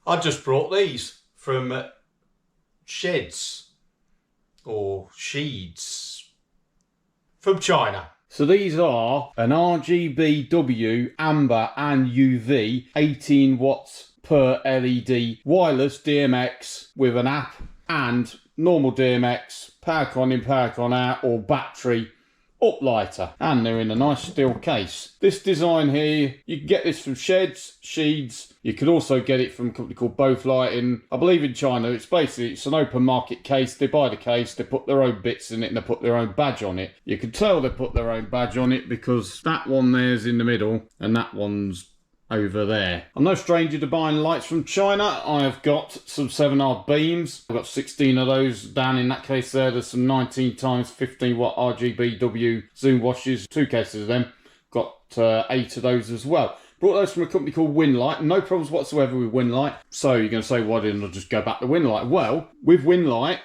I just brought these from Shehds or Shehds from China. So these are an RGBW, amber and UV 18 watts per LED wireless DMX with an app and normal DMX, power con in, power con out, or battery uplighter, and they're in a nice steel case. This design here, you can get this from Shehds. You can also get it from a company called Uplighting. I believe in China, it's an open market case. They buy the case, they put their own bits in it, and they put their own badge on it. You can tell they put their own badge on it because that one there's in the middle, and that one's over there. I'm no stranger to buying lights from China. I have got some 7R beams. I've got 16 of those down in that case there. There's some 19 times 15 watt RGBW zoom washes, 2 cases of them. Got 8 of those as well. Brought those from a company called Winlight. No problems whatsoever with Winlight. So you're going to say, why didn't I just go back to Winlight? Well, with Winlight,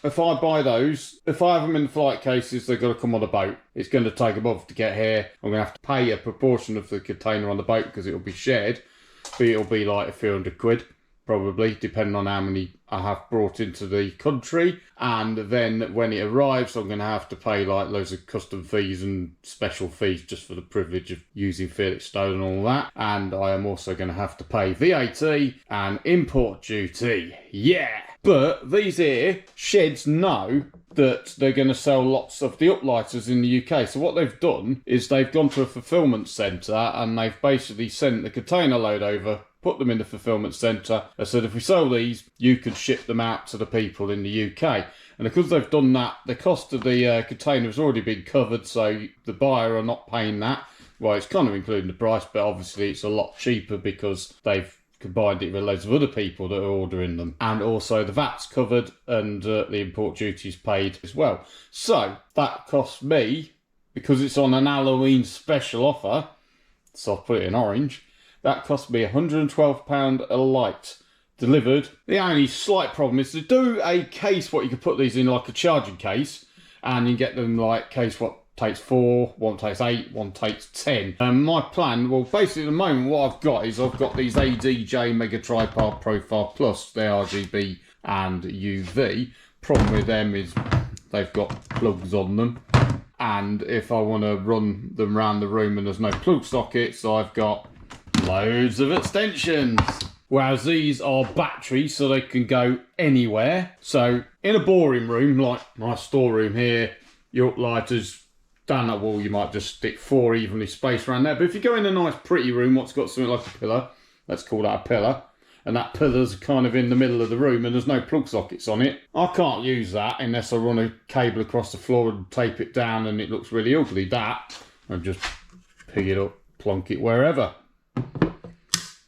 if I buy those, if I have them in the flight cases, they've got to come on a boat. It's going to take a month to get here. I'm going to have to pay a proportion of the container on the boat because it'll be shared. But it'll be like a few hundred quid, probably, depending on how many I have brought into the country. And then when it arrives, I'm going to have to pay like loads of custom fees and special fees just for the privilege of using Felixstowe and all that. And I am also going to have to pay VAT and import duty. Yeah! But these here, Shehds know that they're going to sell lots of the uplighters in the UK. So what they've done is they've gone to a fulfillment centre and they've basically sent the container load over, put them in the fulfillment centre. They said, if we sell these, you could ship them out to the people in the UK. And because they've done that, the cost of the container has already been covered, so the buyer are not paying that. Well, it's kind of including the price, but obviously it's a lot cheaper because they've combined it with loads of other people that are ordering them, and also the VAT's covered and the import duties paid as well. So that cost me, because it's on an Halloween special offer, so I've put it in orange, that cost me £112 a light delivered. The only slight problem is to do a case what you could put these in, like a charging case, and you get them like case what takes 4, one takes 8, one takes 10. My plan, well, basically at the moment what I've got is I've got these ADJ Mega Tripod Profile Plus, they're RGB and UV. Problem with them is they've got plugs on them, and if I want to run them around the room and there's no plug sockets, I've got loads of extensions. Whereas these are batteries, so they can go anywhere. So in a boring room, like my storeroom here, your uplighters, down that wall you might just stick 4 evenly spaced around there. But if you go in a nice pretty room, what's got something like a pillar, let's call that a pillar, and that pillar's kind of in the middle of the room and there's no plug sockets on it, I can't use that unless I run a cable across the floor and tape it down and it looks really ugly. That, I'll just pick it up, plonk it wherever.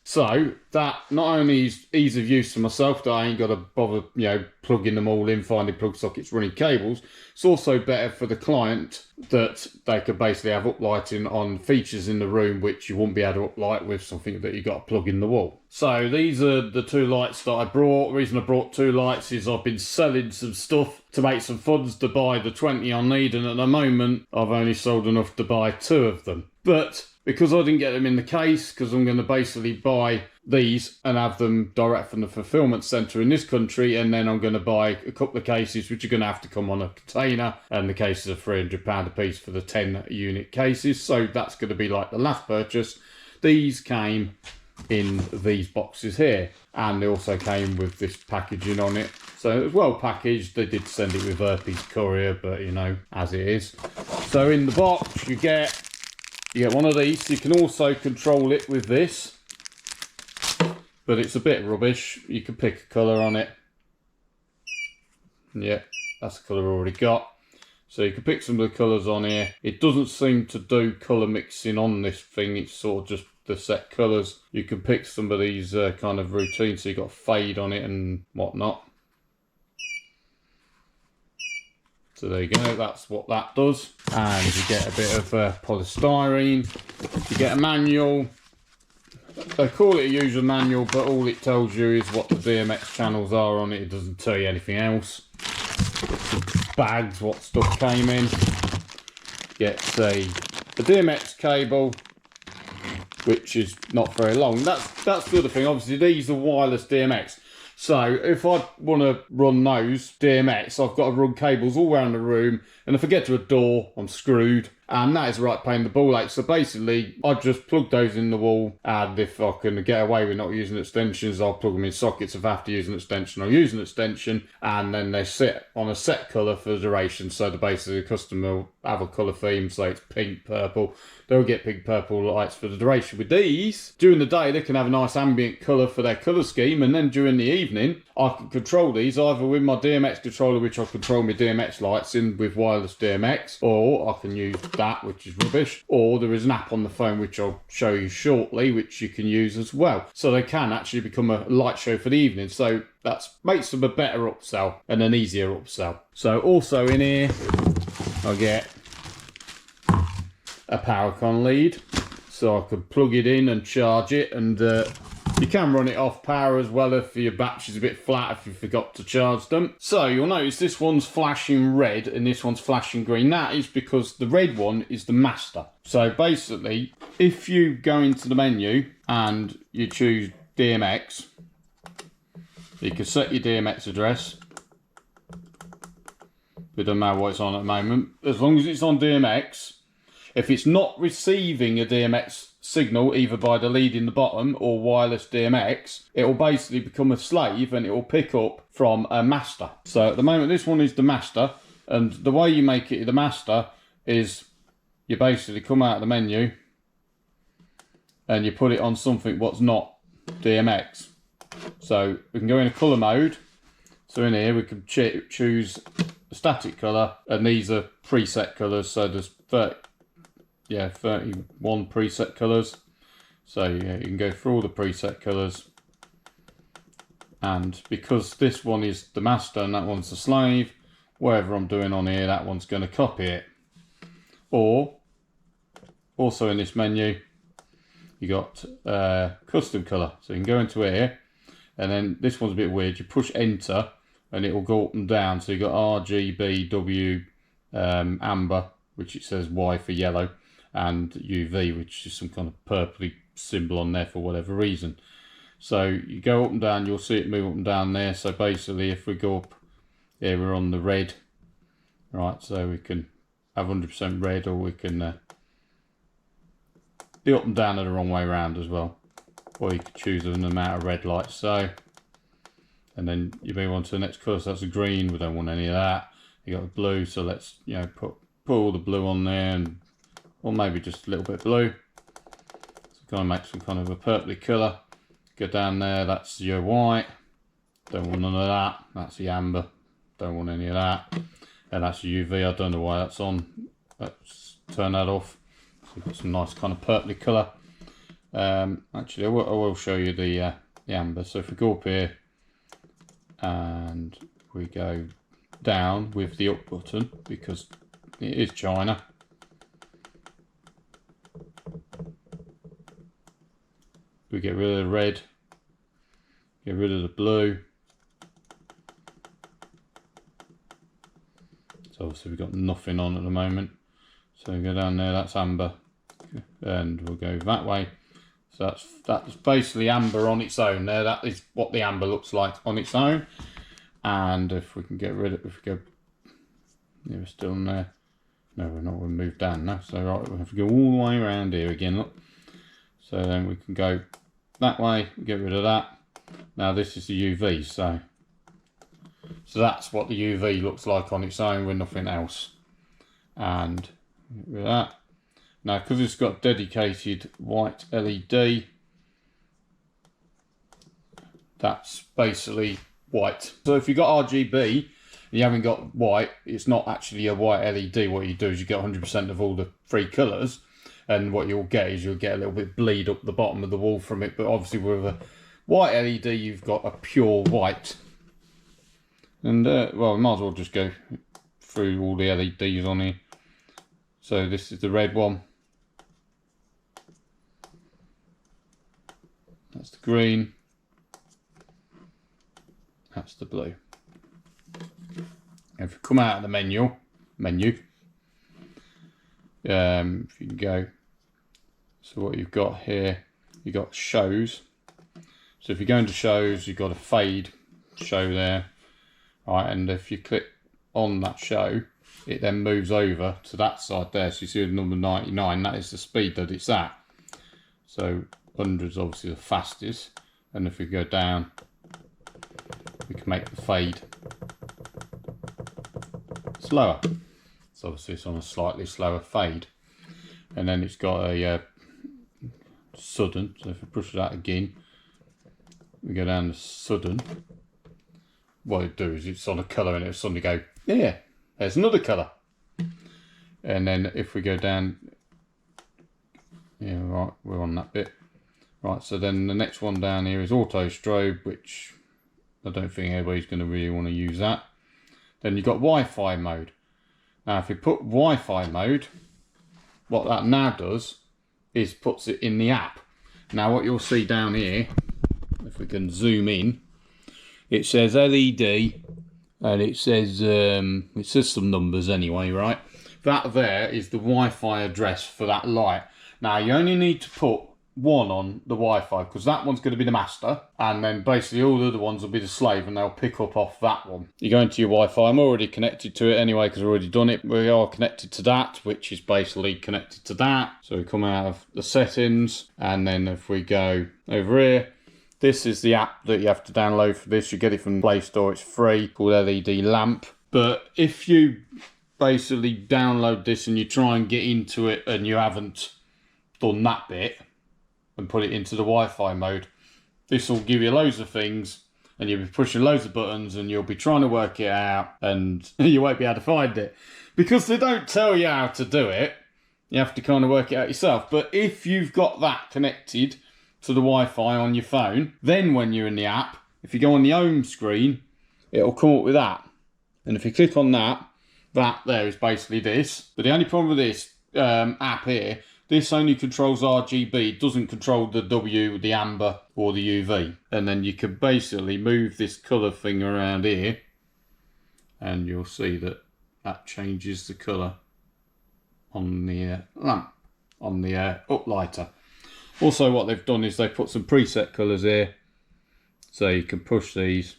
So that not only is ease of use for myself, that I ain't got to bother, you know, plugging them all in, finding plug sockets, running cables. It's also better for the client that they could basically have uplighting on features in the room which you wouldn't be able to uplight with something that you got to plug in the wall. So these are the 2 lights that I brought. The reason I brought 2 lights is I've been selling some stuff to make some funds to buy the 20 I need, and at the moment I've only sold enough to buy 2 of them. But because I didn't get them in the case, because I'm going to basically buy these and have them direct from the fulfillment centre in this country, and then I'm going to buy a couple of cases which are going to have to come on a container, and the cases are £300 a piece for the 10 unit cases, so that's going to be like the last purchase. These came in these boxes here, and they also came with this packaging on it, so it was well packaged. They did send it with herpes courier, but you know, as it is. So in the box you get one of these. You can also control it with this, but it's a bit rubbish. You can pick a colour on it. Yeah, that's the colour I already got. So you can pick some of the colours on here. It doesn't seem to do colour mixing on this thing. It's sort of just the set colours. You can pick some of these kind of routines, so you've got fade on it and whatnot. So there you go, that's what that does. And you get a bit of polystyrene. You get a manual. They call it a user manual, but all it tells you is what the DMX channels are on it. It doesn't tell you anything else. Bags, what stuff came in. Get a DMX cable, which is not very long. That's the other thing. Obviously, these are wireless DMX. So if I want to run those DMX, I've got to run cables all around the room, and if I get to a door, I'm screwed. And that is right pain in the ball ache. So basically, I just plug those in the wall, and if I can get away with not using extensions, I'll plug them in sockets. If I have to use an extension, I'll use an extension, and then they sit on a set colour for the duration. So basically, the customer will have a colour theme, so it's pink, purple. They'll get pink, purple lights for the duration. With these, during the day, they can have a nice ambient colour for their colour scheme, and then during the evening, I can control these either with my DMX controller, which I control my DMX lights in with wireless DMX, or I can use that, which is rubbish, or there is an app on the phone which I'll show you shortly, which you can use as well. So they can actually become a light show for the evening. So that makes them a better upsell and an easier upsell. So also in here, I get a PowerCon lead, so I could plug it in and charge it, and you can run it off power as well if your battery's a bit flat, if you forgot to charge them. So you'll notice this one's flashing red and this one's flashing green. That is because the red one is the master. So basically, if you go into the menu and you choose DMX, you can set your DMX address. We don't know what it's on at the moment. As long as it's on DMX, if it's not receiving a DMX signal, either by the lead in the bottom or wireless DMX, it will basically become a slave and it will pick up from a master. So at the moment, this one is the master, and the way you make it the master is you basically come out of the menu and you put it on something what's not DMX. So we can go in a colour mode. So in here we can choose a static colour, and these are preset colours. So there's 31 preset colours. So yeah, you can go through all the preset colours. And because this one is the master and that one's the slave, whatever I'm doing on here, that one's going to copy it. Or also in this menu, you got custom colour. So you can go into here, and then this one's a bit weird. You push enter and it will go up and down. So you got RGBW, amber, which it says Y for yellow, and UV, which is some kind of purpley symbol on there for whatever reason. So you go up and down, you'll see it move up and down there. So basically, if we go up here, we're on the red, right? So we can have 100% red, or we can the up and down are the wrong way around as well, or you could choose an amount of red lights. So, and then you move on to the next colour. So that's a green. We don't want any of that. You got a blue. So let's put all the blue on there, and or maybe just a little bit of blue. So kind of make some kind of a purpley colour. Go down there, that's your white. Don't want none of that. That's the amber. Don't want any of that. And that's your UV. I don't know why that's on. Let's turn that off. So you've got some nice kind of purpley colour. Actually, I will show you the amber. So if we go up here and we go down with the up button, because it is China. We get rid of the red, get rid of the blue. So obviously we've got nothing on at the moment. So we go down there, that's amber, and we'll go that way. So that's basically amber on its own there. That is what the amber looks like on its own. And if we can get rid of, if we go, yeah, we're still in there. No, we're not, we'll move down now. So right, we have to go all the way around here again, look. So then we can go that way, get rid of that. Now this is the UV, so that's what the UV looks like on its own with nothing else. And get rid of that. Now because it's got dedicated white LED, that's basically white. So if you've got RGB and you haven't got white, it's not actually a white LED. What you do is you get 100% of all the three colours. And what you'll get is you'll get a little bit bleed up the bottom of the wall from it. But obviously with a white LED, you've got a pure white. And well, we might as well just go through all the LEDs on here. So this is the red one. That's the green. That's the blue. And if you come out of the menu, if you can go, So what you've got here, you've got shows. So if you go into shows, you've got a fade show there. Right, and if you click on that show, it then moves over to that side there. So you see the number 99, that is the speed that it's at. So 100 is obviously the fastest. And if we go down, we can make the fade slower. So obviously it's on a slightly slower fade. And then it's got a sudden. So if we push that again, we go down to sudden. What it do is it's on a colour and it'll suddenly go, yeah, there's another colour. And then if we go down, yeah, right, we're on that bit. Right, so then the next one down here is auto strobe, which I don't think anybody's going to really want to use that. Then you've got Wi-Fi mode. Now if we put Wi-Fi mode, what that now does is puts it in the app. Now what you'll see down here, if we can zoom in, it says LED and it says some numbers anyway, right? That there is the Wi-Fi address for that light. Now you only need to put one on the Wi-Fi because that one's going to be the master, and then basically all the other ones will be the slave and they'll pick up off that one. You go into your Wi-Fi, I'm already connected to it anyway because I've already done it. We are connected to that, which is basically connected to that. So we come out of the settings, and then if we go over here, this is the app that you have to download for this. You get it from Play Store, it's free, called LED Lamp. But if you basically download this and you try and get into it and you haven't done that bit and put it into the Wi-Fi mode, this will give you loads of things and you'll be pushing loads of buttons and you'll be trying to work it out and you won't be able to find it. Because they don't tell you how to do it, you have to kind of work it out yourself. But if you've got that connected to the Wi-Fi on your phone, then when you're in the app, if you go on the home screen, it'll come up with that. And if you click on that, that there is basically this. But the only problem with this app here, this only controls RGB, it doesn't control the W, the amber or the UV. And then you can basically move this colour thing around here and you'll see that that changes the colour on the lamp, on the Uplighter. Also what they've done is they've put some preset colours here, so you can push these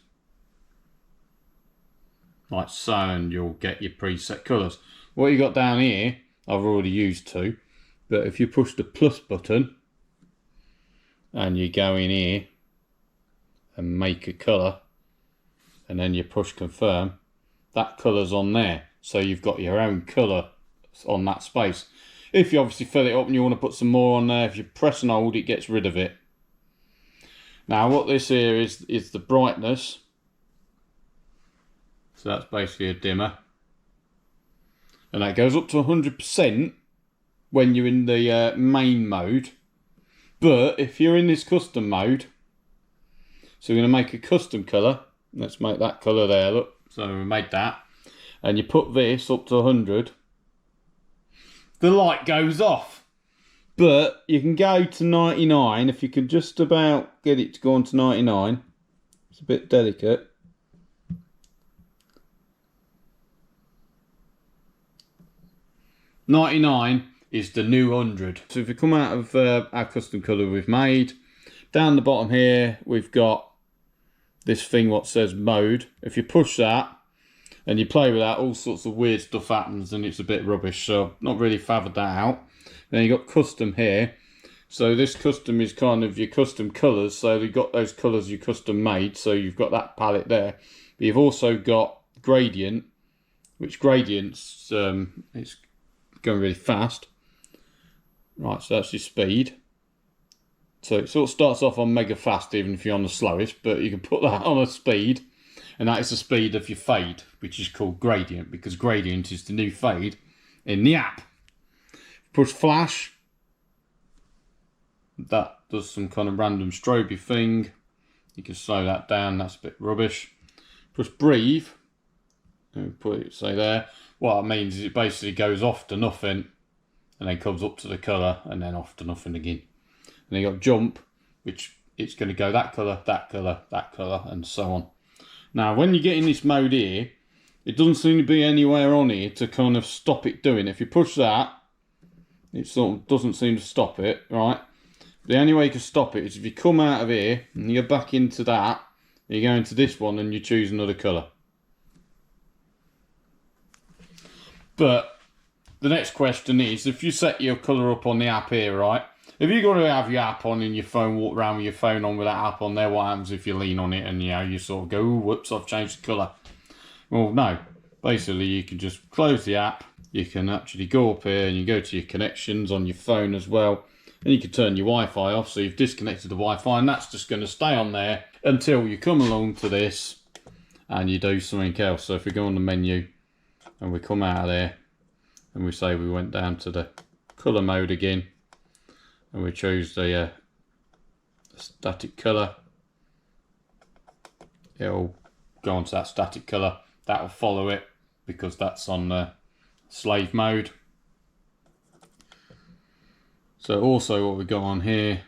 like so and you'll get your preset colours. What you got down here, I've already used two, but if you push the plus button and you go in here and make a colour and then you push confirm, that colour's on there, so you've got your own colour on that space. If you obviously fill it up and you want to put some more on there, if you press and hold, it gets rid of it. Now what this here is the brightness. So that's basically a dimmer. And that goes up to 100% when you're in the main mode. But if you're in this custom mode, so we're going to make a custom colour. Let's make that colour there, look. So we made that. And you put this up to 100. The light goes off. But you can go to 99 if you can just about get it to go on to 99. It's a bit delicate. $99 is the new 100. So if we come out of our custom colour we've made, down the bottom here we've got this thing what says mode. If you push that and you play with that, all sorts of weird stuff happens and it's a bit rubbish, so I've not really fathered that out. Then you've got custom here. So this custom is kind of your custom colours, so you've got those colours you custom made, so you've got that palette there. But you've also got gradient, which gradients, it's going really fast. Right, so that's your speed. So it sort of starts off on mega fast even if you're on the slowest, but you can put that on a speed, and that is the speed of your fade, which is called gradient, because gradient is the new fade in the app. Push flash, that does some kind of random strobe thing. You can slow that down, that's a bit rubbish. Push breathe, put it say there. What it means is it basically goes off to nothing and then comes up to the colour and then off to nothing again. And then you got jump, which it's going to go that colour, that colour, that colour, and so on. Now when you get in this mode here, it doesn't seem to be anywhere on here to kind of stop it doing. If you push that, it sort of doesn't seem to stop it, right? The only way you can stop it is if you come out of here and you go back into that, you go into this one and you choose another colour. But the next question is, if you set your colour up on the app here, right? If you're going to have your app on in your phone, walk around with your phone on with that app on there, what happens if you lean on it and, you know, you sort of go, ooh, whoops, I've changed the colour. Well, no. Basically, you can just close the app. You can actually go up here and you go to your connections on your phone as well. And you can turn your Wi-Fi off, so you've disconnected the Wi-Fi, and that's just going to stay on there until you come along to this and you do something else. So if we go on the menu and we come out of there and we say we went down to the colour mode again and we choose the static colour, it'll go onto that static colour. That'll follow it because that's on slave mode. So also what we've got on here,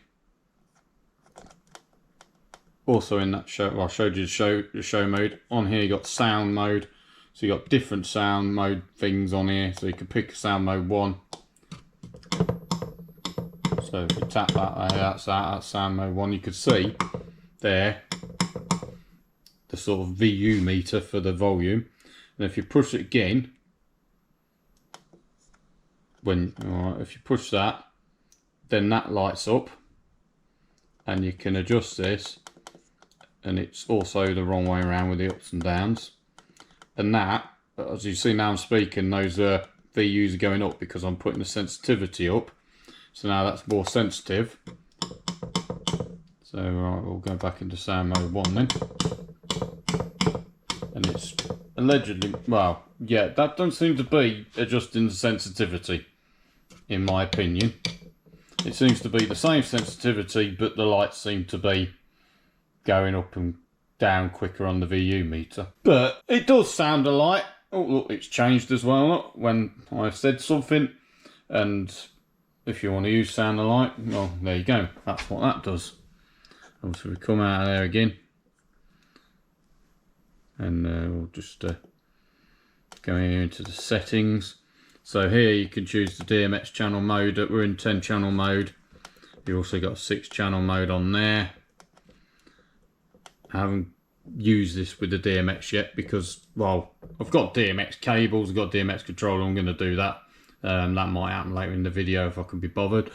also in that show, well, I showed you the show mode. On here you got sound mode, so you got different sound mode things on here. So you can pick sound mode 1. So if you tap that, that's sound mode 1. You could see there the sort of VU meter for the volume, and if you push it again, if you push that, then that lights up and you can adjust this, and it's also the wrong way around with the ups and downs. And that, as you see now I'm speaking, those VUs are going up because I'm putting the sensitivity up. So now that's more sensitive. So right, we'll go back into sound mode 1 then. And it's allegedly, well, yeah, that don't seem to be adjusting the sensitivity, in my opinion. It seems to be the same sensitivity, but the lights seem to be going up and down quicker on the VU meter. But it does sound alike. Oh, look, it's changed as well, look, when I said something. And if you want to use sound alike, well, there you go. That's what that does. Obviously, we come out of there again. And we'll just go here into the settings. So here you can choose the DMX channel mode. We're in 10 channel mode. You also got a 6 channel mode on there. I haven't used this with the DMX yet because, well, I've got DMX cables, I've got DMX controller. I'm going to do that. That might happen later in the video if I can be bothered.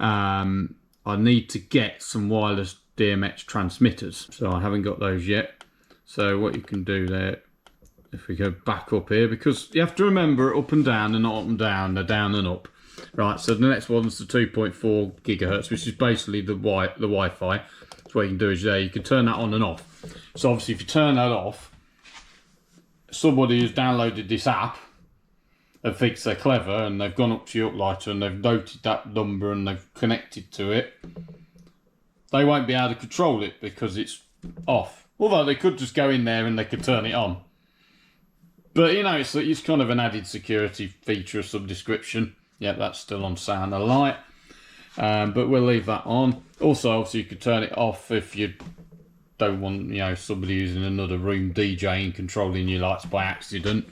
I need to get some wireless DMX transmitters, so I haven't got those yet. So what you can do there, if we go back up here, because you have to remember up and down, they're not up and down, they're down and up. Right, so the next one's the 2.4 gigahertz, which is basically the Wi-Fi. So what you can do is there, you can turn that on and off. So obviously if you turn that off, somebody who's downloaded this app and thinks they're clever and they've gone up to your Uplighter and they've noted that number and they've connected to it, they won't be able to control it because it's off. Although they could just go in there and they could turn it on. But you know, it's kind of an added security feature of some description. Yeah, that's still on sound alike. But we'll leave that on. Also, obviously, you could turn it off if you don't want, you know, somebody using another room DJing, controlling your lights by accident.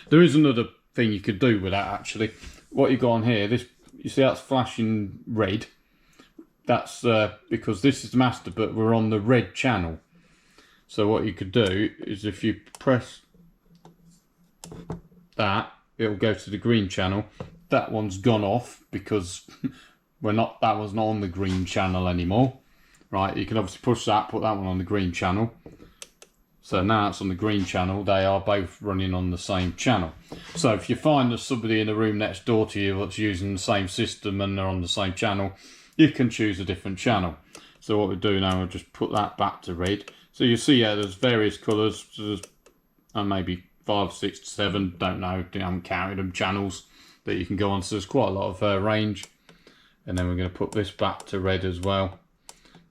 There is another thing you could do with that, actually. What you've got on here, this, you see that's flashing red. That's because this is the master, but we're on the red channel. So what you could do is if you press that, it'll go to the green channel. That one's gone off because that one's not on the green channel anymore. Right, you can obviously push that, put that one on the green channel. So now it's on the green channel, they are both running on the same channel. So if you find there's somebody in the room next door to you that's using the same system and they're on the same channel, you can choose a different channel. So what we do now, we'll just put that back to red. So you see, yeah, there's various colours, so there's maybe 5, 6, 7, don't know, I haven't counted them, channels that you can go on. So there's quite a lot of range. And then we're going to put this back to red as well,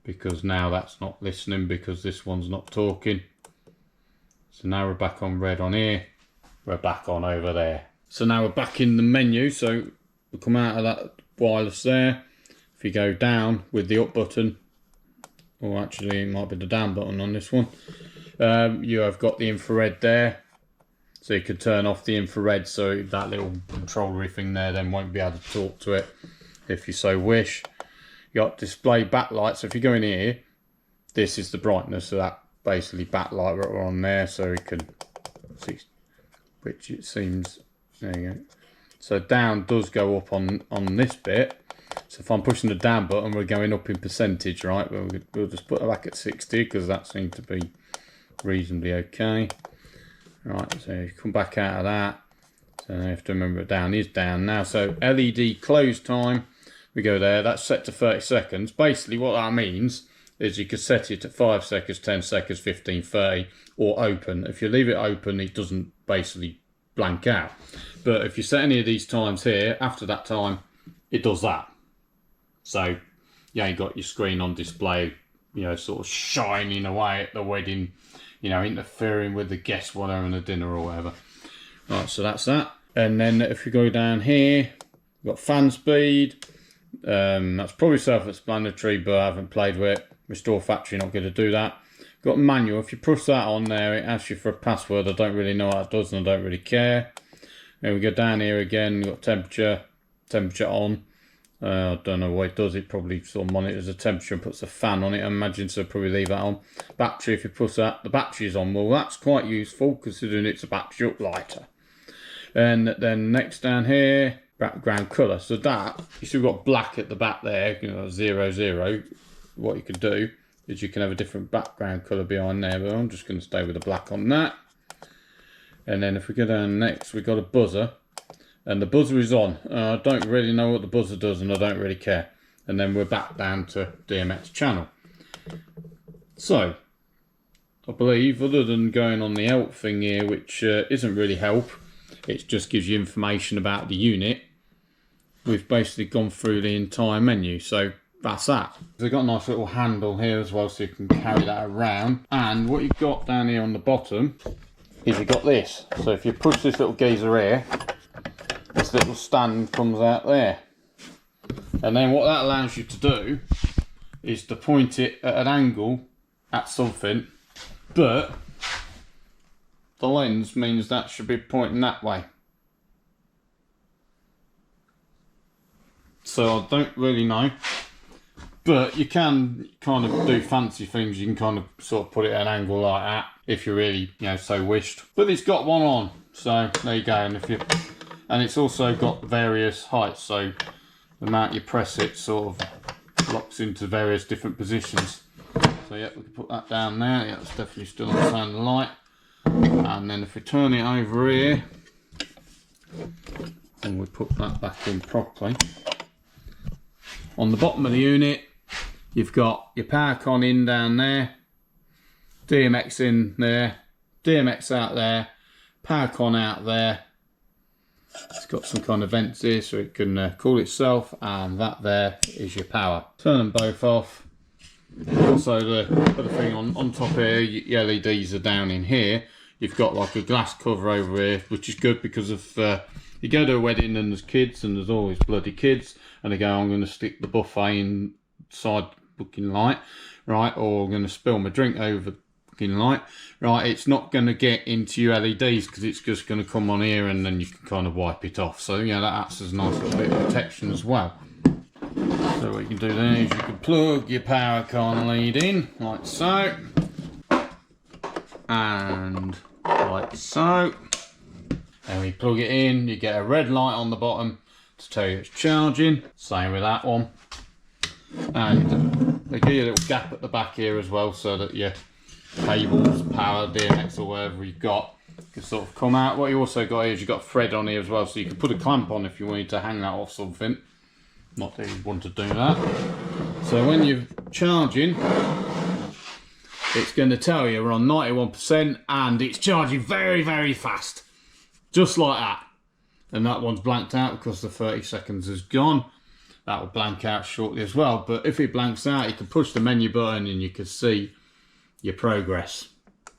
because now that's not listening because this one's not talking. So now we're back on red on here, we're back on over there. So now we're back in the menu, so we'll come out of that wireless there. If you go down with the up button, or actually it might be the down button on this one, you have got the infrared there. So you could turn off the infrared, so that little controllery thing there then won't be able to talk to it if you so wish. You got display backlight, so if you go in here, this is the brightness of that basically backlight right on there, so you can see, which it seems, there you go. So down does go up on this bit. So if I'm pushing the down button, we're going up in percentage, right? We'll just put it back at 60 because that seems to be reasonably okay. Right, so you come back out of that. So you have to remember down is down now. So LED close time, we go there. That's set to 30 seconds. Basically what that means is you could set it at 5 seconds, 10 seconds, 15, 30, or open. If you leave it open, it doesn't basically blank out. But if you set any of these times here, after that time, it does that. So you ain't got your screen on display, you know, sort of shining away at the wedding, you know, interfering with the guests while they're having a dinner or whatever. Right, so that's that. And then if you go down here, we've got fan speed. That's probably self-explanatory, but I haven't played with it. Restore factory, not going to do that. Got manual. If you push that on there, it asks you for a password. I don't really know what it does, and I don't really care. Then we go down here again. We've got temperature on. I don't know what it does. It probably sort of monitors the temperature and puts a fan on it, I imagine, so probably leave that on. Battery, if you push that, the battery is on. Well, that's quite useful considering it's a battery uplighter. And then next down here, background colour. So that, you still got black at the back there, you know, 0, 0. What you can do is you can have a different background colour behind there, but I'm just going to stay with the black on that. And then if we go down next, we've got a buzzer. And the buzzer is on. I don't really know what the buzzer does, and I don't really care. And then we're back down to DMX channel. So, I believe, other than going on the help thing here, which isn't really help, it just gives you information about the unit, we've basically gone through the entire menu. So, that's that. They've got a nice little handle here as well, so you can carry that around. And what you've got down here on the bottom is you've got this. So, if you push this little geezer here, this little stand comes out there, and then what that allows you to do is to point it at an angle at something, but the lens means that should be pointing that way. So I don't really know, but you can kind of do fancy things. You can kind of sort of put it at an angle like that if you really, you know, so wished. But it's got one on, so there you go. And if you And it's also got various heights, so the amount you press it sort of locks into various different positions. So yeah, we can put that down there. Yeah, it's definitely still on the sound and light. And then if we turn it over here, and we put that back in properly. On the bottom of the unit, you've got your power con in down there, DMX in there, DMX out there, power con out there. It's got some kind of vents here so it can cool itself, and that there is your power. Turn them both off. Also the other thing on top here, your LEDs are down in here. You've got like a glass cover over here, which is good because if you go to a wedding and there's kids, and there's always bloody kids, and they go, I'm going to stick the buffet inside booking light, right, or I'm going to spill my drink over booking light, right, it's not going to get into your LEDs because it's just going to come on here and then you can kind of wipe it off. So yeah, that acts as a nice little bit of protection as well. So what you can do there is you can plug your power con lead in like so, and like so. And when you plug it in, you get a red light on the bottom to tell you it's charging. Same with that one. And they give you a little gap at the back here as well, so that your cables, power, DMX or whatever you've got can sort of come out. What you also got here is you've got a thread on here as well, so you can put a clamp on if you wanted to hang that off something. Not that you want to do that. So when you're charging, it's going to tell you we're on 91% and it's charging very, very fast. Just like that. And that one's blanked out because the 30 seconds is gone. That will blank out shortly as well. But if it blanks out, you can push the menu button and you can see your progress.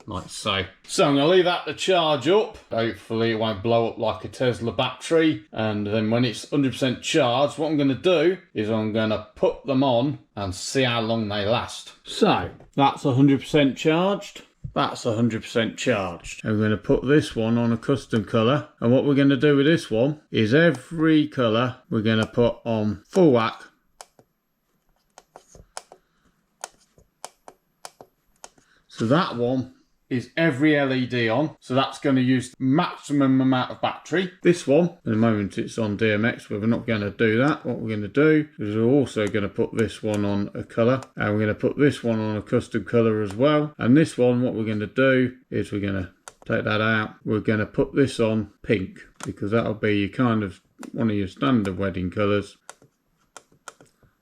Like so. So I'm going to leave that to charge up. Hopefully it won't blow up like a Tesla battery. And then when it's 100% charged, what I'm going to do is I'm going to put them on and see how long they last. So that's 100% charged. that's 100% charged. And we're going to put this one on a custom colour. And what we're going to do with this one is every colour we're going to put on full whack. So that one is every LED on, so that's going to use the maximum amount of battery. This one, at the moment it's on DMX, but we're not going to do that. What we're going to do is we're also going to put this one on a colour, and we're going to put this one on a custom colour as well. And this one, what we're going to do is we're going to take that out. We're going to put this on pink, because that'll be your kind of one of your standard wedding colours.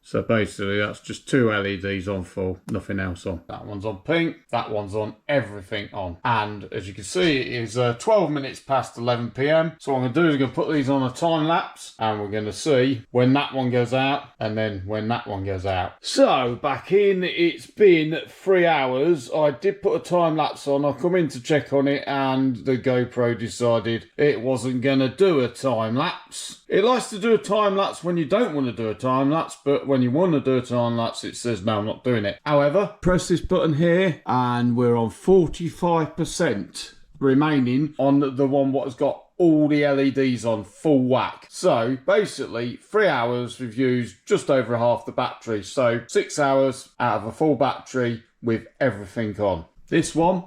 So basically that's just 2 LEDs on full, nothing else on. That one's on pink, that one's on everything on. And as you can see, it is 12 minutes past 11 PM. So what I'm going to do is I'm going to put these on a time lapse, and we're going to see when that one goes out and then when that one goes out. So back in, it's been 3 hours. I did put a time lapse on. I come in to check on it and the GoPro decided it wasn't going to do a time lapse. It likes to do a time lapse when you don't want to do a time lapse, but when you want to do a time lapse, it says no, I'm not doing it. However, press this button here and we're on 45% remaining on the one what has got all the LEDs on full whack. So basically 3 hours we've used just over half the battery, so 6 hours out of a full battery with everything on. This one,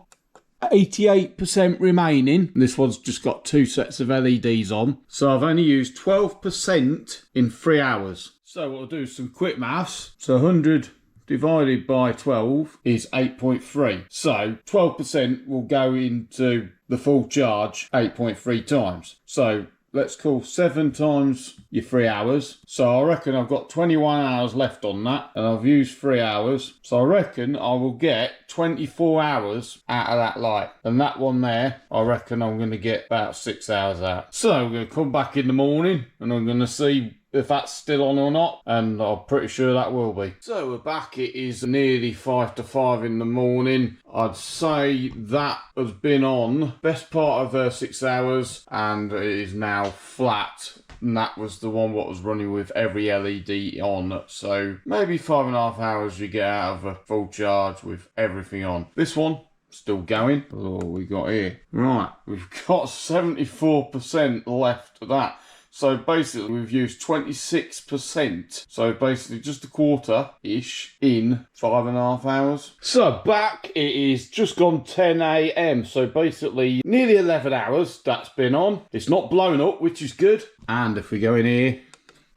88% remaining. This one's just got 2 sets of LEDs on, so I've only used 12% in 3 hours. So we'll do some quick maths. So 100 divided by 12 is 8.3. So 12% will go into the full charge 8.3 times. So let's call 7 times your 3 hours. So I reckon I've got 21 hours left on that, and I've used 3 hours. So I reckon I will get 24 hours out of that light. And that one there, I reckon I'm going to get about 6 hours out. So I'm going to come back in the morning and I'm going to see if that's still on or not, and I'm pretty sure that will be. So we're back. It is nearly 5 to 5 in the morning. I'd say that has been on best part of 6 hours, and it is now flat. And that was the one what was running with every LED on. So maybe 5.5 hours you get out of a full charge with everything on. This one, still going. Oh, we got here. Right, we've got 74% left of that. So basically we've used 26%. So basically just a quarter-ish in 5.5 hours. So back, it is just gone 10 AM. So basically nearly 11 hours that's been on. It's not blown up, which is good. And if we go in here,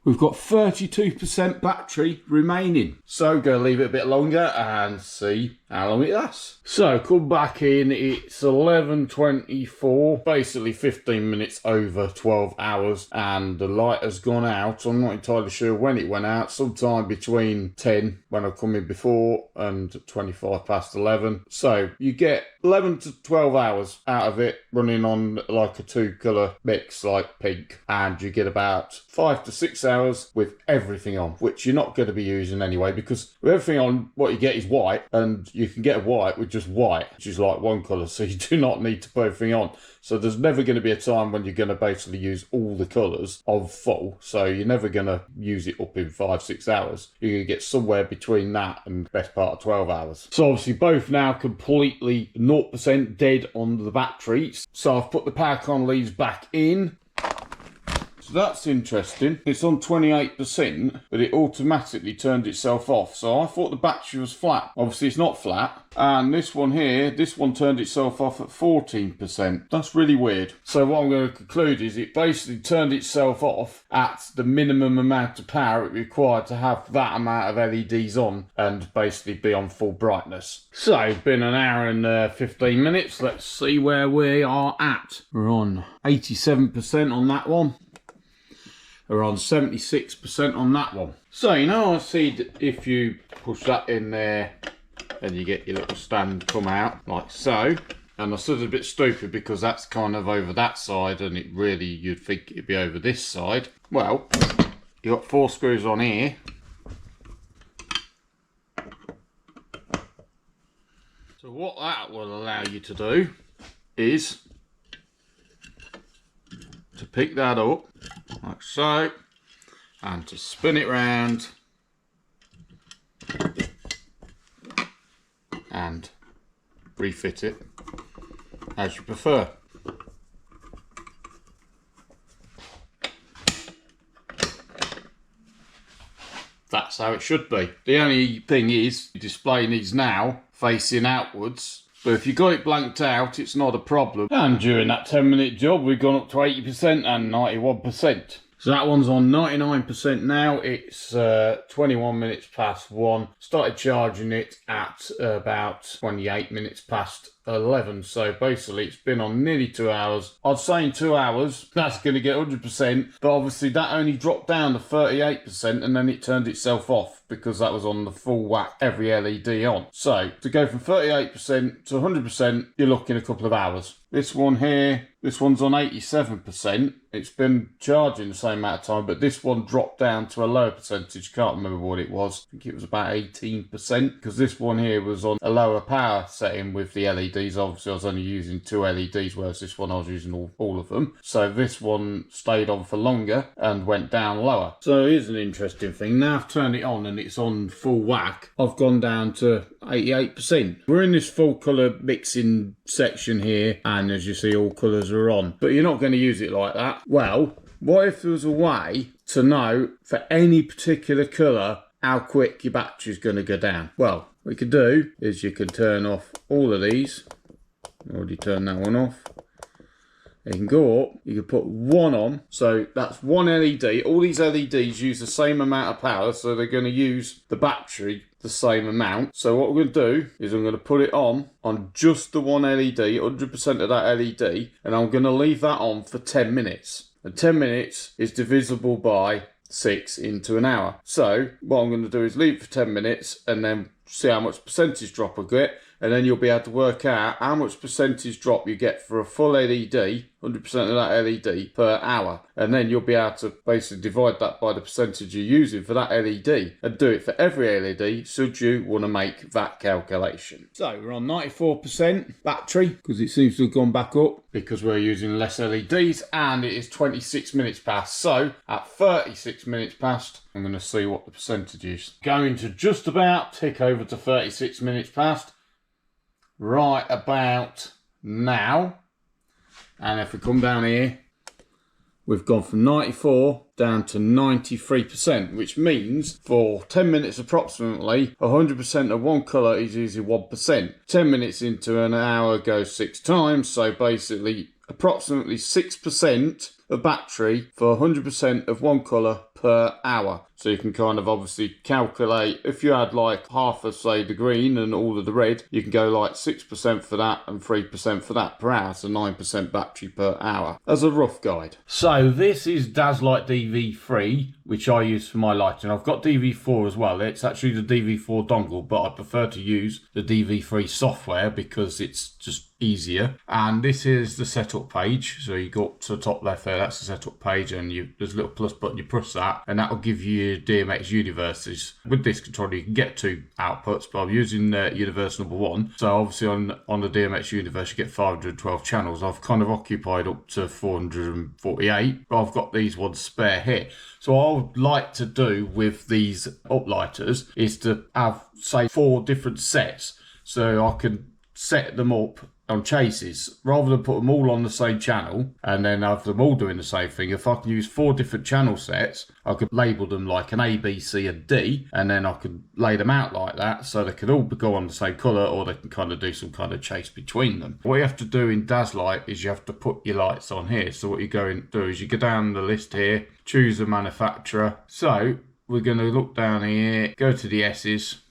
we've got 32% battery remaining. So go leave it a bit longer and see how long it lasts. So come back in, it's 11:24, basically 15 minutes over 12 hours, and the light has gone out. I'm not entirely sure when it went out, sometime between 10 when I come in before and 25 past 11. So you get 11 to 12 hours out of it running on like a 2-colour mix like pink, and you get about 5 to 6 hours with everything on, which you're not going to be using anyway, because with everything on, what you get is white, and you can get a white with just white, which is like one colour, so you do not need to put everything on. So there's never going to be a time when you're going to basically use all the colours of full, so you're never going to use it up in 5-6 hours. You're going to get somewhere between that and the best part of 12 hours. So obviously both now completely 0% dead on the batteries. So I've put the power con leads back in. So that's interesting. It's on 28%, but it automatically turned itself off. So I thought the battery was flat. Obviously it's not flat. And this one here, this one turned itself off at 14%. That's really weird. So what I'm going to conclude is it basically turned itself off at the minimum amount of power it required to have that amount of LEDs on and basically be on full brightness. So it's been an hour and 15 minutes. Let's see where we are at. We're on 87% on that one. We're on 76% on that one. So you know, I see that if you push that in there and you get your little stand come out like so. And I said a bit stupid because that's kind of over that side, and it really, you'd think it'd be over this side. Well, you got 4 screws on here. So what that will allow you to do is to pick that up like so, and to spin it round and refit it as you prefer. That's how it should be. The only thing is, you're displaying these now facing outwards, but if you got it blanked out, it's not a problem. And during that 10-minute job, we've gone up to 80% and 91%. So that one's on 99% now. It's 21 minutes past 1. Started charging it at about 28 minutes past 11. So basically it's been on nearly 2 hours. I'd say in 2 hours that's going to get 100%, but obviously that only dropped down to 38% and then it turned itself off because that was on the full whack, every LED on. So to go from 38% to 100%, you're looking a couple of hours. This one here, this one's on 87%. It's been charging the same amount of time, but this one dropped down to a lower percentage. Can't remember what it was. I think it was about 18%, because this one here was on a lower power setting with the LEDs. Obviously, I was only using 2 LEDs, whereas this one I was using all of them. So this one stayed on for longer and went down lower. So here's an interesting thing. Now I've turned it on and it's on full whack. I've gone down to 88%. We're in this full colour mixing section here, and as you see, all colours are on. But you're not going to use it like that. Well, what if there was a way to know for any particular colour how quick your battery's going to go down? Well, what you could do is you can turn off all of these. Already turned that one off. You can go up, you can put one on, so that's one LED. All these LEDs use the same amount of power, so they're going to use the battery the same amount. So what we're going to do is I'm going to put it on just the one LED, 100% of that LED, and I'm going to leave that on for 10 minutes. And 10 minutes is divisible by 6 into an hour. So what I'm going to do is leave it for 10 minutes and then see how much percentage drop I get, and then you'll be able to work out how much percentage drop you get for a full LED, 100% of that LED per hour, and then you'll be able to basically divide that by the percentage you're using for that LED and do it for every LED should you want to make that calculation. So we're on 94% battery because it seems to have gone back up because we're using less LEDs, and it is 26 minutes past. So at 36 minutes past, I'm going to see what the percentage is. Going to just about tick over to 36 minutes past right about now. And if we come down here, we've gone from 94 down to 93%, which means for 10 minutes approximately, 100% of one colour is using 1%. 10 minutes into an hour goes 6 times, so basically approximately 6% of battery for 100% of one colour per hour. So you can kind of obviously calculate, if you had like half of say the green and all of the red, you can go like 6% for that and 3% for that per hour, so 9% battery per hour as a rough guide. So this is Daslight DV3, which I use for my lighting. I've got DV4 as well. It's actually the DV4 dongle, but I prefer to use the DV3 software because it's just easier. And this is the setup page. So you go up to the top left there, that's the setup page, and there's a little plus button, you press that, and that will give you DMX universes. With this controller you can get 2 outputs, but I'm using universe number 1. So obviously on the DMX universe you get 512 channels. I've kind of occupied up to 448, but I've got these ones spare here. So what I would like to do with these Uplighters is to have say 4 different sets, so I can set them up on chases rather than put them all on the same channel and then have them all doing the same thing. If I can use 4 different channel sets, I could label them like an A, B, C and D, and then I could lay them out like that so they could all go on the same colour, or they can kind of do some kind of chase between them. What you have to do in Daslight is you have to put your lights on here. So what you go and do is you go down the list here, choose a manufacturer. So we're going to look down here, go to the S's,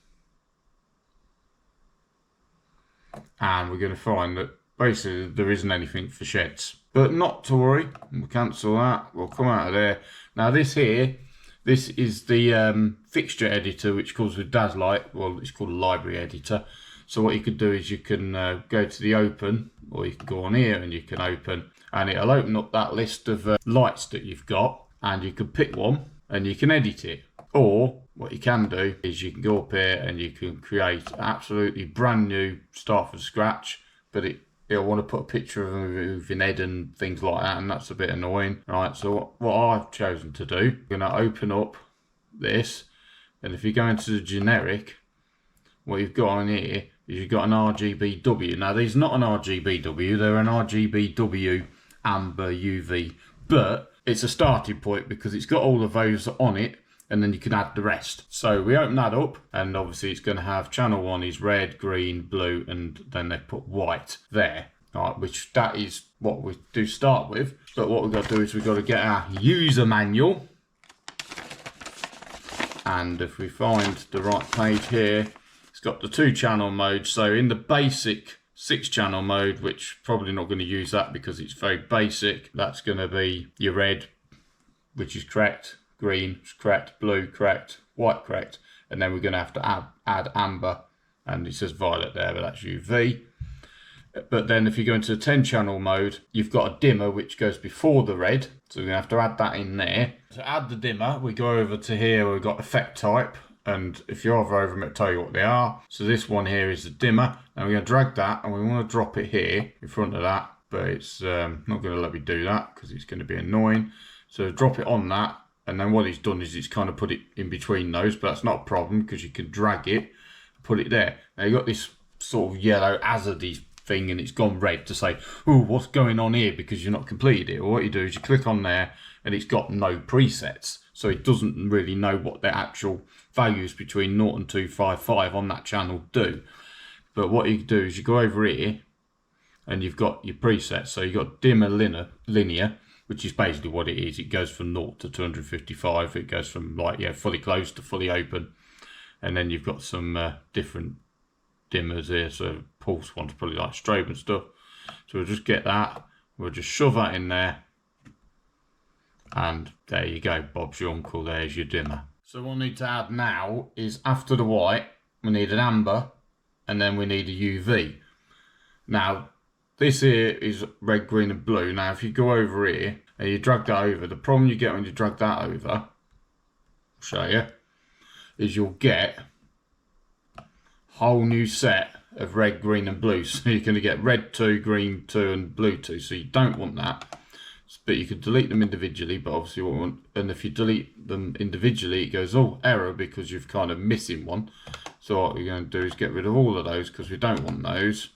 and we're going to find that basically there isn't anything for Shehds. But not to worry, we'll cancel that, we'll come out of there. Now this here, this is the fixture editor which comes with Daslight. Well, it's called a library editor. So what you could do is you can go to the open, or you can go on here and you can open, and it'll open up that list of lights that you've got, and you can pick one and you can edit it. Or what you can do is you can go up here and you can create an absolutely brand new start from scratch, but it'll want to put a picture of a moving head and things like that, and that's a bit annoying. Right, so what I've chosen to do, I'm going to open up this, and if you go into the generic, what you've got on here is you've got an Rgbwa. Now these are not an Rgbwa, they're an Rgbwa amber UV, but it's a starting point because it's got all of those on it, and then you can add the rest. So we open that up, and obviously it's going to have channel 1 is red, green, blue, and then they put white there. Right, which that is what we do start with. But what we've got to do is we've got to get our user manual. And if we find the right page here, it's got the 2 channel modes. So in the basic 6 channel mode, which probably not going to use that because it's very basic, that's going to be your red, which is correct, green is correct, blue correct, white correct, and then we're going to have to add amber, and it says violet there, but that's UV. But then if you go into the 10 channel mode, you've got a dimmer which goes before the red, so we're going to have to add that in there. To add the dimmer, we go over to here where we've got effect type, and if you hover over them, it'll tell you what they are. So this one here is the dimmer, and we're going to drag that, and we want to drop it here in front of that, but it's not going to let me do that because it's going to be annoying. So drop it on that, and then what it's done is it's kind of put it in between those, but that's not a problem because you can drag it, put it there. Now you've got this sort of yellow hazardy thing, and it's gone red to say, oh, what's going on here, because you're not completed it. Or what you do is you click on there, and it's got no presets, so it doesn't really know what the actual values between 0 and 255 on that channel do. But what you do is you go over here, and you've got your presets. So you've got dimmer linear, which is basically what it is. It goes from 0 to 255. It goes from fully closed to fully open, and then you've got some different dimmers here. So pulse one's probably like strobe and stuff. So we'll just get that. We'll just shove that in there, and there you go. Bob's your uncle. There's your dimmer. So what we need to add now is after the white, we need an amber, and then we need a UV. Now this here is red, green, and blue. Now if you go over here and you drag that over, the problem you get when you drag that over, I'll show you, is you'll get a whole new set of red, green, and blue. So you're going to get red 2, green 2, and blue 2. So you don't want that. But you can delete them individually, but obviously what we want, and if you delete them individually, it goes, oh, error, because you've kind of missing one. So what we're going to do is get rid of all of those because we don't want those.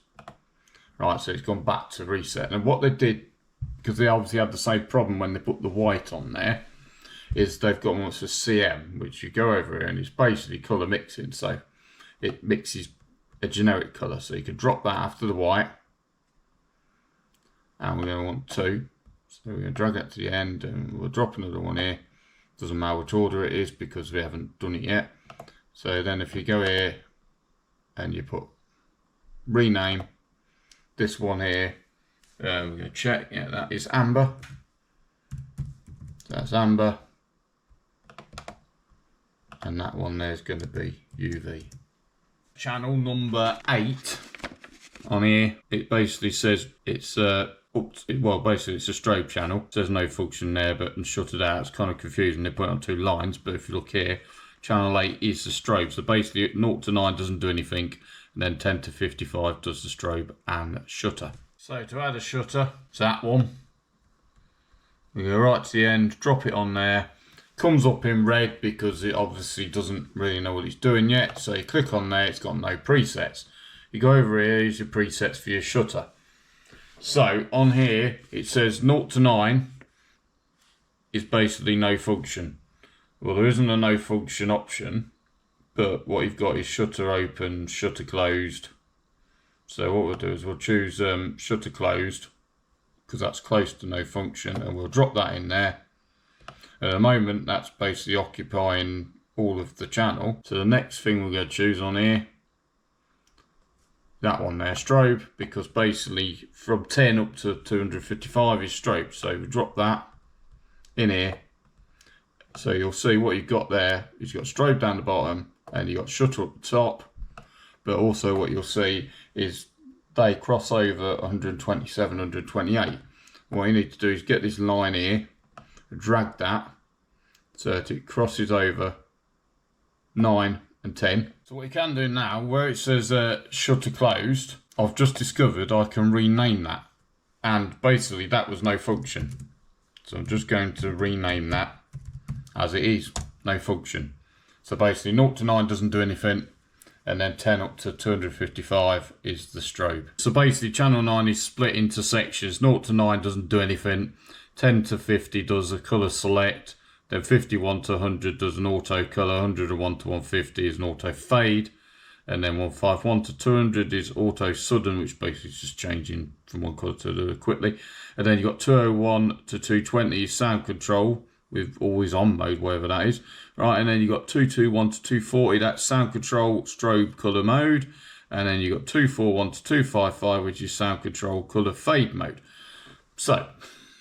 Right, so it's gone back to reset. And what they did, because they obviously had the same problem when they put the white on there, is they've got what's a CM, which you go over here and it's basically colour mixing. So it mixes a generic colour. So you can drop that after the white. And we're going to want 2. So we're going to drag that to the end, and we'll drop another one here. Doesn't matter which order it is because we haven't done it yet. So then if you go here and you put rename this one here, we're going to check, yeah, that is amber. That's amber. And that one there is going to be UV. Channel number 8 on here, it basically says it's basically it's a strobe channel. It says no function there, but and shuttered out. It's kind of confusing. They put it on 2 lines, but if you look here, channel 8 is the strobe. So basically 0 to 9 doesn't do anything, and then 10 to 55 does the strobe and shutter. So to add a shutter, it's that one. We go right to the end, drop it on there. Comes up in red because it obviously doesn't really know what it's doing yet. So you click on there, it's got no presets. You go over here, here's your presets for your shutter. So on here, it says 0 to 9 is basically no function. Well, there isn't a no function option, but what you've got is shutter open, shutter closed. So what we'll do is we'll choose shutter closed because that's close to no function, and we'll drop that in there. At the moment, that's basically occupying all of the channel. So the next thing we're going to choose on here, that one there, strobe, because basically from 10 up to 255 is strobe. So we drop that in here. So you'll see what you've got there is you've got strobe down the bottom and you've got shutter up the top. But also what you'll see is they cross over 127, 128. What you need to do is get this line here, drag that so that it crosses over 9 and 10. So what you can do now, where it says shutter closed, I've just discovered I can rename that. And basically that was no function. So I'm just going to rename that as it is, no function. So basically 0 to 9 doesn't do anything, and then 10 up to 255 is the strobe. So basically channel 9 is split into sections. 0 to 9 doesn't do anything, 10 to 50 does a colour select, then 51 to 100 does an auto colour, 101 to 150 is an auto fade, and then 151 to 200 is auto sudden, which basically is just changing from one colour to the other quickly. And then you've got 201 to 220 is sound control with always on mode, whatever that is. Right, and then you've got 221 to 240, that's sound control strobe colour mode. And then you've got 241 to 255, which is sound control colour fade mode. So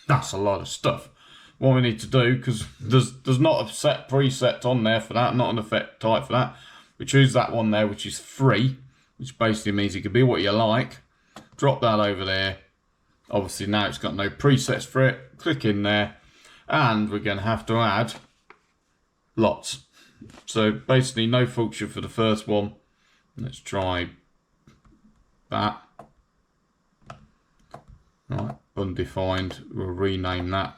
that's a lot of stuff. What we need to do, because there's not a set preset on there for that, not an effect type for that. We choose that one there, which is free, which basically means it can be what you like. Drop that over there. Obviously now it's got no presets for it. Click in there, and we're going to have to add lots. So basically no function for the first one. Let's try that. Right, undefined. We'll rename that.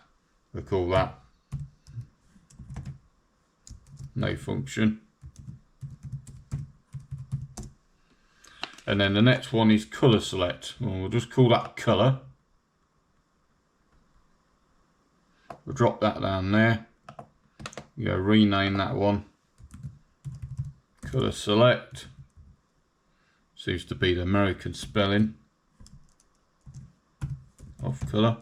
We'll call that no function. And then the next one is colour select. Well, we'll just call that colour. We'll drop that down there. We go rename that one. Colour select. Seems to be the American spelling of colour.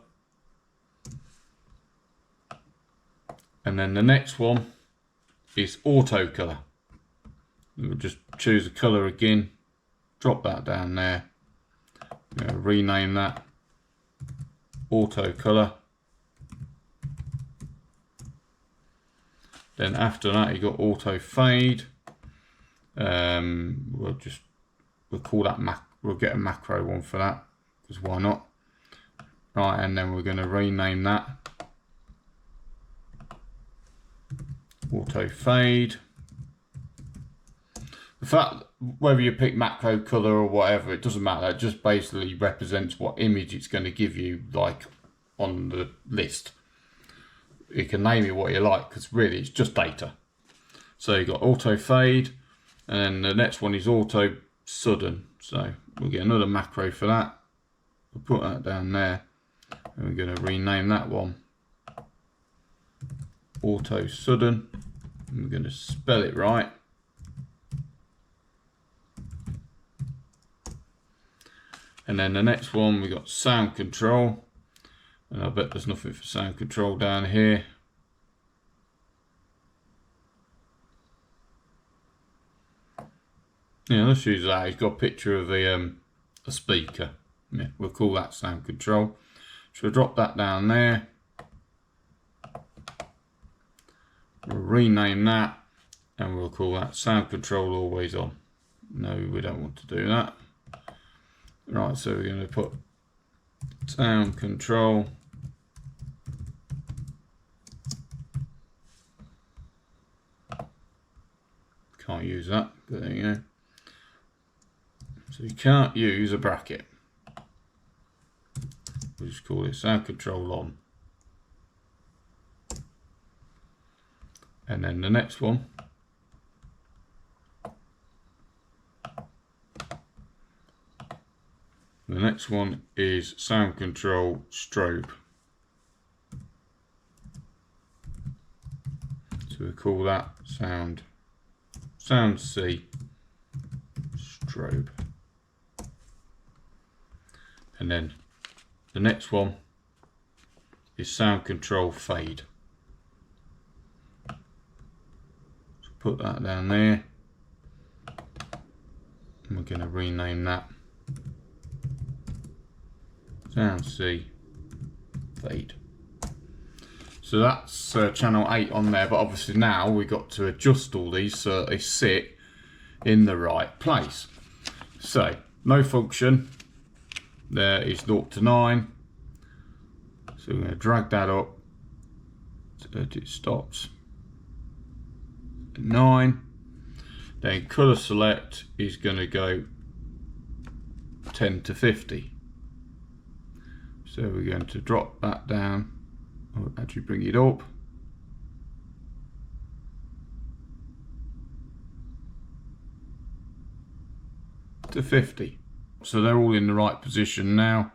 And then the next one is auto colour. We'll just choose a colour again. Drop that down there. Rename that auto colour. Then after that you got auto fade. We'll call that we'll get a macro one for that, because why not? Right, and then we're going to rename that auto fade. The fact whether you pick macro color or whatever, it doesn't matter. It just basically represents what image it's going to give you, like on the list. You can name it what you like, because really it's just data. So you've got auto fade, and then the next one is auto sudden. So we'll get another macro for that. We'll put that down there, and we're going to rename that one auto sudden. And we're going to spell it right. And then the next one, we got sound control, and I bet there's nothing for sound control down here. Yeah, let's use that. He's got a picture of a speaker. Yeah, we'll call that sound control. So we'll drop that down there. We'll rename that, and we'll call that sound control always on. No, we don't want to do that. Right, so we're going to put sound control can't use that, but there you go. So you can't use a bracket. We'll just call it sound control on. And then the next one, is sound control strobe. So we call that sound C strobe. And then the next one is sound control fade. So put that down there. And we're going to rename that sound C fade. So that's channel 8 on there, but obviously now we've got to adjust all these so they sit in the right place. So no function, there is 0 to 9. So we're going to drag that up so that it stops at 9. Then colour select is going to go 10 to 50. So we're going to drop that down, or actually bring it up. to 50. So they're all in the right position now.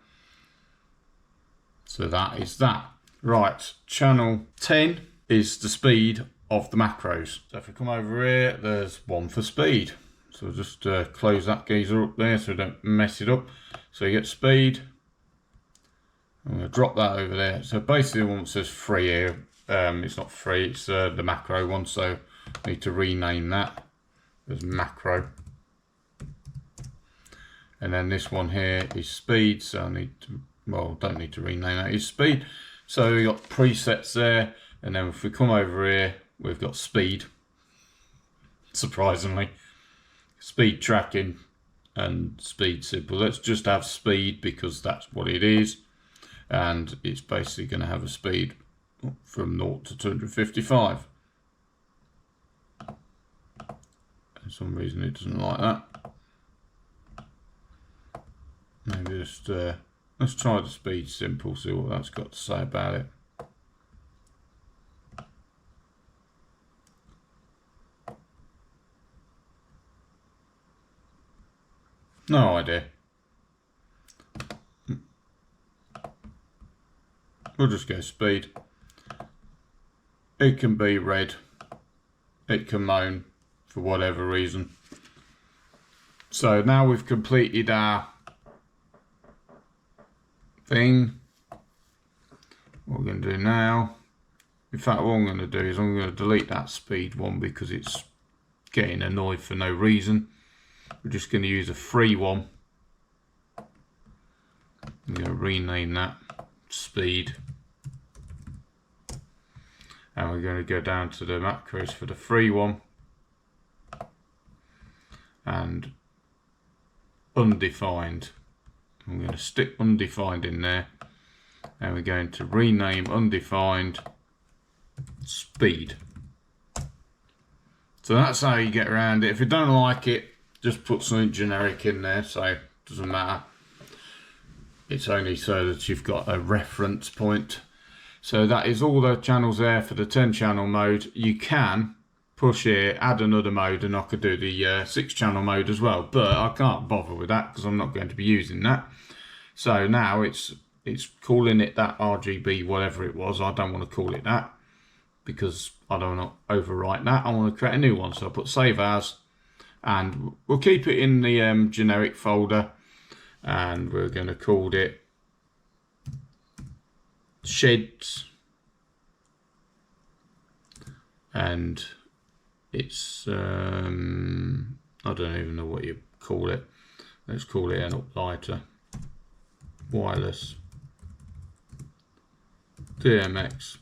So that is that. Right, channel 10 is the speed of the macros. So if we come over here, there's one for speed. So we'll just close that geezer up there so we don't mess it up. So you get speed. I'm going to drop that over there. So basically the one that says free here, it's not free, it's the macro one. So I need to rename that as macro. And then this one here is speed. So I need to, well, don't need to rename that, it's speed. So we've got presets there. And then if we come over here, we've got speed. Surprisingly. Speed tracking and speed simple. Let's just have speed because that's what it is. And it's basically going to have a speed from 0 to 255. For some reason it doesn't like that. Maybe just let's try the speed simple, see what that's got to say about it. No idea. We'll just go speed. It can be red. It can moan for whatever reason. So now we've completed our thing. What we're going to do now, in fact what I'm going to do is I'm going to delete that speed one because it's getting annoyed for no reason. We're just going to use a free one. I'm going to rename that speed. And we're going to go down to the macros for the free one. And undefined. I'm going to stick undefined in there. And we're going to rename undefined speed. So that's how you get around it. If you don't like it, just put something generic in there, so it doesn't matter. It's only so that you've got a reference point. So that is all the channels there for the 10 channel mode. You can push here, add another mode, and I could do the 6 channel mode as well, but I can't bother with that because I'm not going to be using that. So now it's calling it that RGB whatever it was. I don't want to call it that because I don't want to overwrite that. I want to create a new one, so I put save as. And we'll keep it in the generic folder, and we're going to call it Shehds, and it's I don't even know what you call it. Let's call it an Uplighter wireless DMX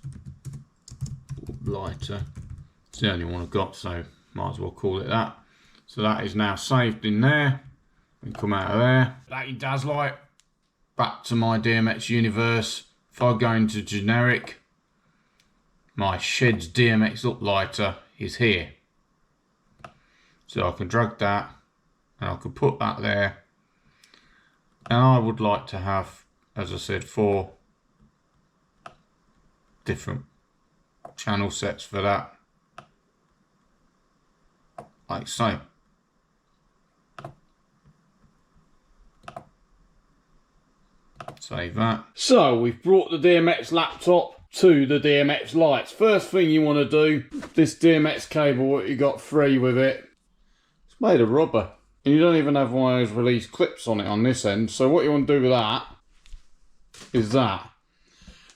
Uplighter. It's the only one I've got, so might as well call it that. So that is now saved in there. And come out of there. That you Daslight. Back to my DMX universe. If I go into generic, my Shehds DMX Uplighter is here. So I can drag that and I can put that there. And I would like to have, as I said, 4 different channel sets for that. Like so. Save that. So we've brought the DMX laptop to the DMX lights. First thing you want to do, this DMX cable, what you got free with it, it's made of rubber. And you don't even have one of those release clips on it on this end. So what you want to do with that is that.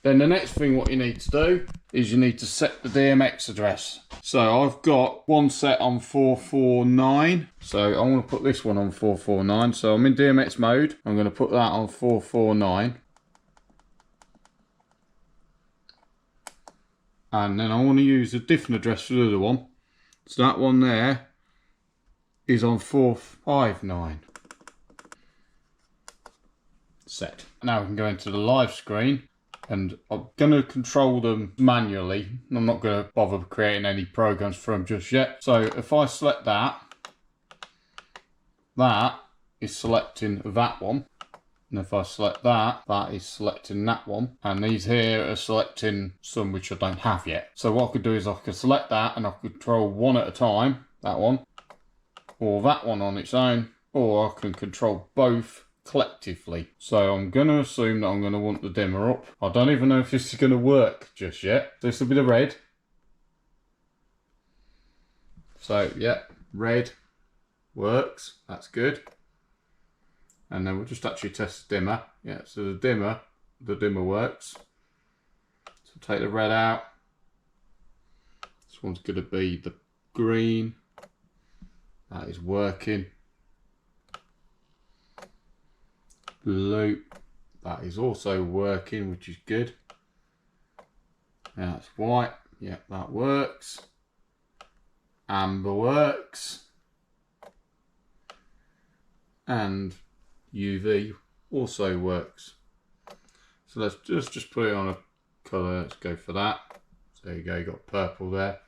Then the next thing what you need to do is you need to set the DMX address. So I've got one set on 449. So I'm going to put this one on 449. So I'm in DMX mode. I'm going to put that on 449. And then I want to use a different address for the other one. So that one there is on 459. Set. Now we can go into the live screen. And I'm going to control them manually. I'm not going to bother creating any programs for them just yet. So if I select that, that is selecting that one. And if I select that, that is selecting that one. And these here are selecting some which I don't have yet. So what I could do is I could select that and I could control one at a time, that one. Or that one on its own. or I can control both collectively. So I'm going to assume that I'm going to want the dimmer up. I don't even know if this is going to work just yet. This will be the red. So yeah, red works. That's good. And then we'll just actually test the dimmer. Yeah, so the dimmer works. So take the red out. This one's going to be the green. That is working. Blue, that is also working, which is good. Now it's white. Yeah, that works. Amber works. And UV also works. So let's just put it on a colour. Let's go for that. So there you go, you got purple there.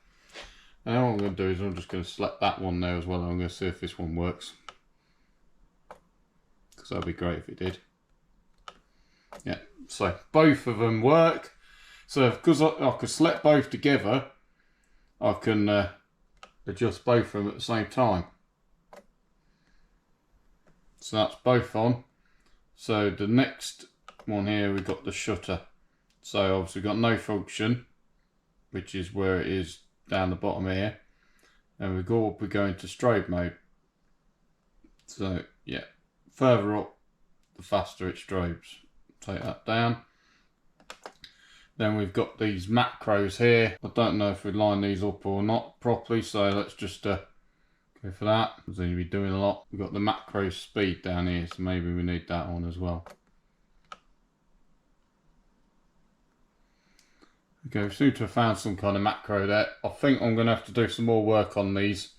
And then what I'm going to do is I'm just going to select that one there as well. I'm going to see if this one works. Because that'd be great if it did. Yeah, so both of them work. So because I could select both together, I can adjust both of them at the same time. So that's both on. So the next one here, we've got the shutter. So obviously we've got no function, which is where it is down the bottom here. And we go into strobe mode. So yeah, further up, the faster it strobes. Take that down. Then we've got these macros here. I don't know if we line these up or not properly, so let's just go for that. Because then you'll be doing a lot. We've got the macro speed down here, so maybe we need that on as well. Okay, we seem to have found some kind of macro there. I think I'm going to have to do some more work on these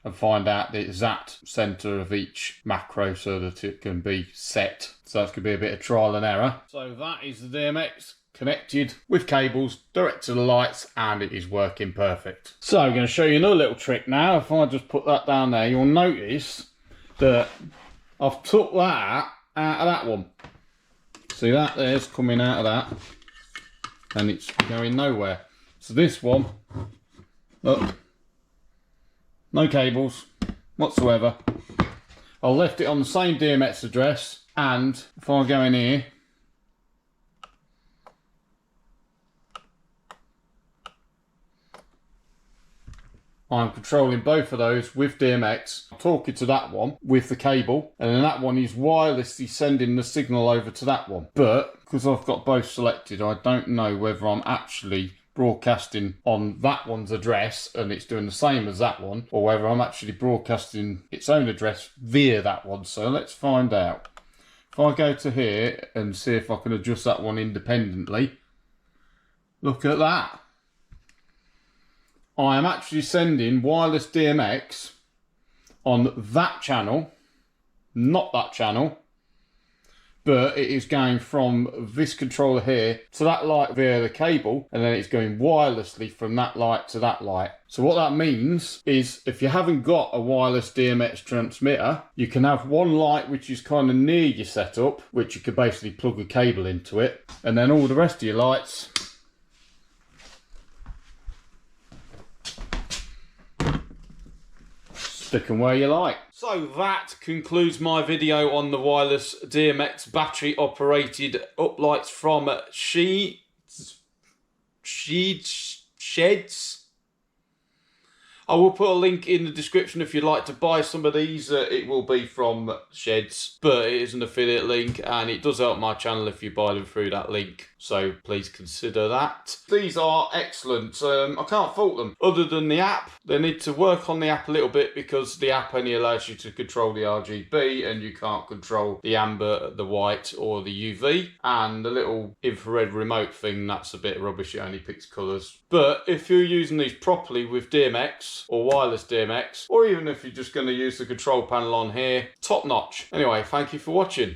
and find out the exact center of each macro so that it can be set. So that's going to be a bit of trial and error. So that is the DMX connected with cables direct to the lights, and it is working perfect. So I'm going to show you another little trick now. If I just put that down there, you'll notice that I've took that out of that one. See that there's coming out of that, and it's going nowhere. So this one, look, no cables whatsoever. I left it on the same DMX address, and if I go in here, I'm controlling both of those with DMX. I'm talking to that one with the cable, and then that one is wirelessly sending the signal over to that one. But because I've got both selected, I don't know whether I'm actually broadcasting on that one's address and it's doing the same as that one, or whether I'm actually broadcasting its own address via that one. So let's find out. If I go to here and see if I can adjust that one independently, look at that. I am actually sending wireless DMX on that channel, not that channel, but it is going from this controller here to that light via the cable, and then it's going wirelessly from that light to that light. So what that means is if you haven't got a wireless DMX transmitter, you can have one light which is kind of near your setup, which you could basically plug a cable into it, and then all the rest of your lights stick them where you like. So that concludes my video on the wireless DMX battery operated uplights from Shehds. I will put a link in the description if you'd like to buy some of these. It will be from Shehds, but it is an affiliate link, and it does help my channel if you buy them through that link. So please consider that. These are excellent. I can't fault them. Other than the app, they need to work on the app a little bit because the app only allows you to control the RGB and you can't control the amber, the white or the UV. And the little infrared remote thing, that's a bit rubbish. It only picks colours. But if you're using these properly with DMX or wireless DMX, or even if you're just going to use the control panel on here, top notch. Anyway, thank you for watching.